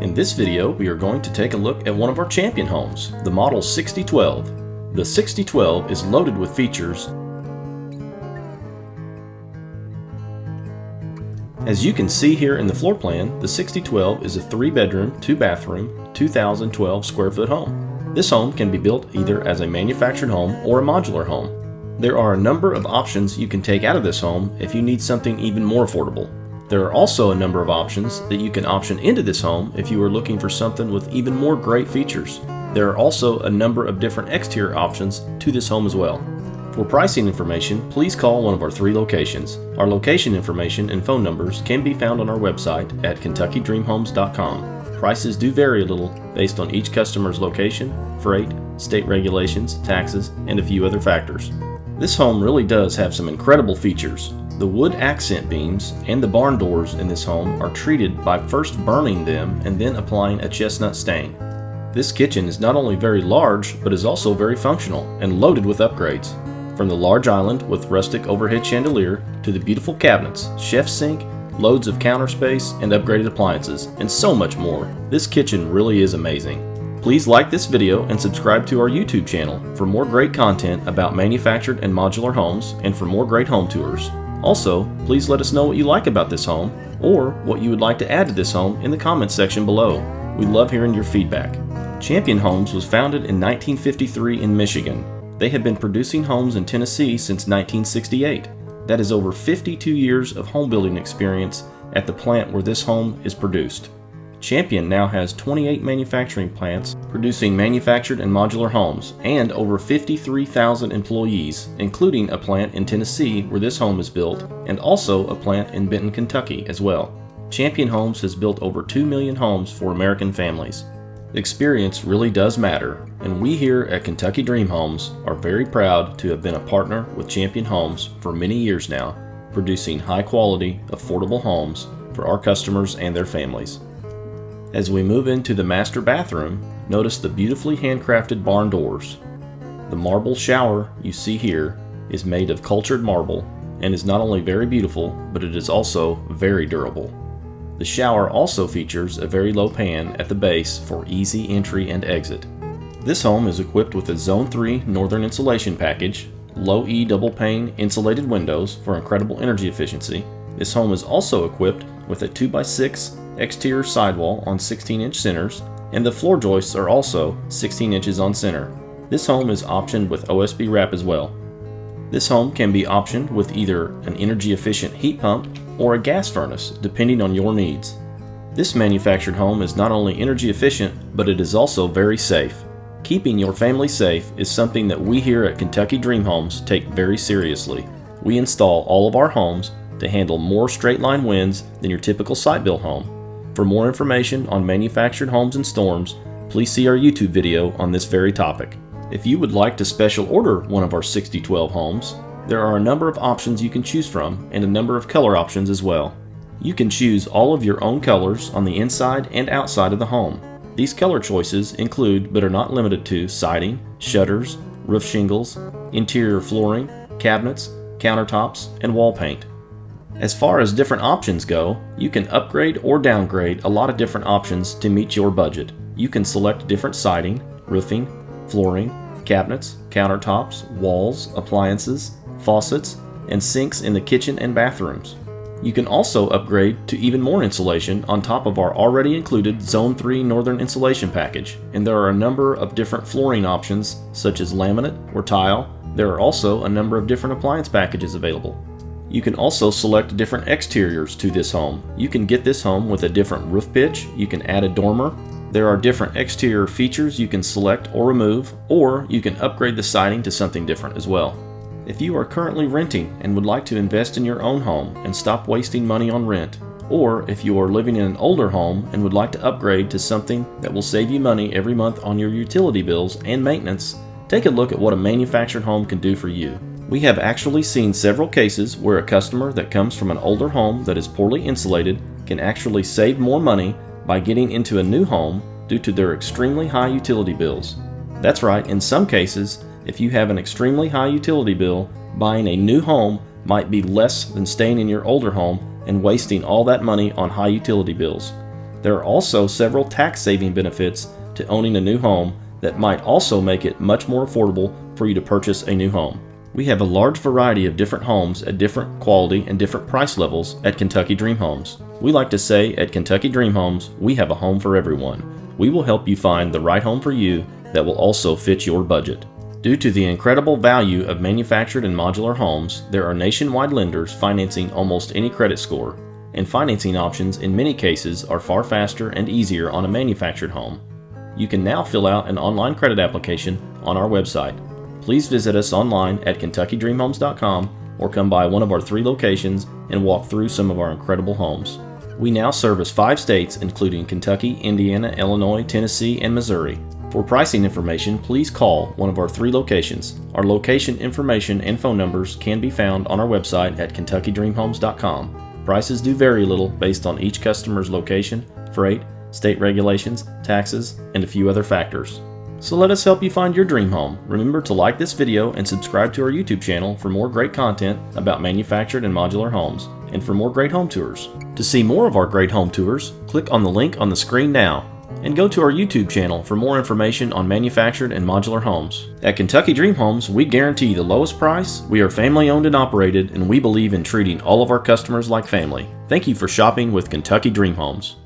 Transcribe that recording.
In this video, we are going to take a look at one of our champion homes, the Model 6012. The 6012 is loaded with features. As you can see here in the floor plan, the 6012 is a 3-bedroom, 2-bathroom, 2,012 square foot home. This home can be built either as a manufactured home or a modular home. There are a number of options you can take out of this home if you need something even more affordable. There are also a number of options that you can option into this home if you are looking for something with even more great features. There are also a number of different exterior options to this home as well. For pricing information, please call one of our 3 locations. Our location information and phone numbers can be found on our website at KentuckyDreamHomes.com. Prices do vary a little based on each customer's location, freight, state regulations, taxes, and a few other factors. This home really does have some incredible features. The wood accent beams and the barn doors in this home are treated by first burning them and then applying a chestnut stain. This kitchen is not only very large, but is also very functional and loaded with upgrades. From the large island with rustic overhead chandelier to the beautiful cabinets, chef's sink, loads of counter space, and upgraded appliances, and so much more, this kitchen really is amazing. Please like this video and subscribe to our YouTube channel for more great content about manufactured and modular homes and for more great home tours. Also, please let us know what you like about this home or what you would like to add to this home in the comments section below. We love hearing your feedback. Champion Homes was founded in 1953 in Michigan. They have been producing homes in Tennessee since 1968. That is over 52 years of home building experience at the plant where this home is produced. Champion now has 28 manufacturing plants producing manufactured and modular homes and over 53,000 employees, including a plant in Tennessee where this home is built and also a plant in Benton, Kentucky as well. Champion Homes has built over 2 million homes for American families. Experience really does matter, and we here at Kentucky Dream Homes are very proud to have been a partner with Champion Homes for many years now, producing high-quality, affordable homes for our customers and their families. As we move into the master bathroom, notice the beautifully handcrafted barn doors. The marble shower you see here is made of cultured marble and is not only very beautiful, but it is also very durable. The shower also features a very low pan at the base for easy entry and exit. This home is equipped with a Zone 3 Northern Insulation Package, low E double pane insulated windows for incredible energy efficiency. This home is also equipped with a 2x6 exterior sidewall on 16-inch centers, and the floor joists are also 16 inches on center. This home is optioned with OSB wrap as well. This home can be optioned with either an energy-efficient heat pump or a gas furnace, depending on your needs. This manufactured home is not only energy efficient, but it is also very safe. Keeping your family safe is something that we here at Kentucky Dream Homes take very seriously. We install all of our homes to handle more straight-line winds than your typical site-built home. For more information on manufactured homes and storms, please see our YouTube video on this very topic. If you would like to special order one of our 6012 homes, there are a number of options you can choose from and a number of color options as well. You can choose all of your own colors on the inside and outside of the home. These color choices include, but are not limited to, siding, shutters, roof shingles, interior flooring, cabinets, countertops, and wall paint. As far as different options go, you can upgrade or downgrade a lot of different options to meet your budget. You can select different siding, roofing, flooring, cabinets, countertops, walls, appliances, faucets, and sinks in the kitchen and bathrooms. You can also upgrade to even more insulation on top of our already included Zone 3 Northern Insulation Package, and there are a number of different flooring options such as laminate or tile. There are also a number of different appliance packages available. You can also select different exteriors to this home. You can get this home with a different roof pitch, you can add a dormer. There are different exterior features you can select or remove, or you can upgrade the siding to something different as well. If you are currently renting and would like to invest in your own home and stop wasting money on rent, or if you are living in an older home and would like to upgrade to something that will save you money every month on your utility bills and maintenance, take a look at what a manufactured home can do for you. We have actually seen several cases where a customer that comes from an older home that is poorly insulated can actually save more money by getting into a new home due to their extremely high utility bills. That's right, in some cases, if you have an extremely high utility bill, buying a new home might be less than staying in your older home and wasting all that money on high utility bills. There are also several tax-saving benefits to owning a new home that might also make it much more affordable for you to purchase a new home. We have a large variety of different homes at different quality and different price levels at Kentucky Dream Homes. We like to say at Kentucky Dream Homes, we have a home for everyone. We will help you find the right home for you that will also fit your budget. Due to the incredible value of manufactured and modular homes, there are nationwide lenders financing almost any credit score, and financing options in many cases are far faster and easier on a manufactured home. You can now fill out an online credit application on our website. Please visit us online at KentuckyDreamHomes.com or come by one of our 3 locations and walk through some of our incredible homes. We now service 5 states including Kentucky, Indiana, Illinois, Tennessee, and Missouri. For pricing information, please call one of our 3 locations. Our location information and phone numbers can be found on our website at KentuckyDreamHomes.com. Prices do vary a little based on each customer's location, freight, state regulations, taxes, and a few other factors. So let us help you find your dream home. Remember to like this video and subscribe to our YouTube channel for more great content about manufactured and modular homes, and for more great home tours. To see more of our great home tours, click on the link on the screen now, and go to our YouTube channel for more information on manufactured and modular homes. At Kentucky Dream Homes, we guarantee the lowest price, we are family owned and operated, and we believe in treating all of our customers like family. Thank you for shopping with Kentucky Dream Homes.